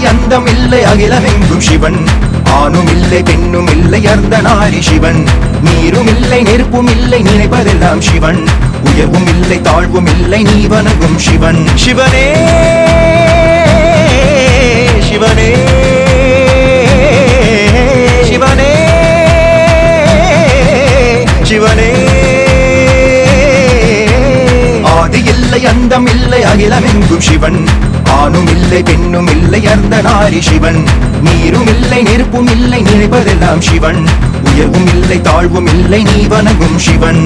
அந்தம் இல்லை அகிலமெங்கும் சிவன். ஆணும் இல்லை பெண்ணும் இல்லை அர்த்தநாரி சிவன். நீரும் இல்லை நெருப்பும் இல்லை நினைப்பதெல்லாம் சிவன். உயர்வும் இல்லை தாழ்வும் இல்லை நீ வணங்கும் சிவன். சிவனே சிவனே சிவனே சிவனே. ஆதி இல்லை அந்தம் இல்லை அகிலமெங்கும் சிவன். ஆணும் இல்லை பெண்ணும் இல்லை அர்த்தநாரி சிவன். நீரும் இல்லை நெருப்பும் இல்லை நினைப்பதெல்லாம் சிவன். உயர்வும் இல்லை தாழ்வும் இல்லை நீ வணங்கும் சிவன்.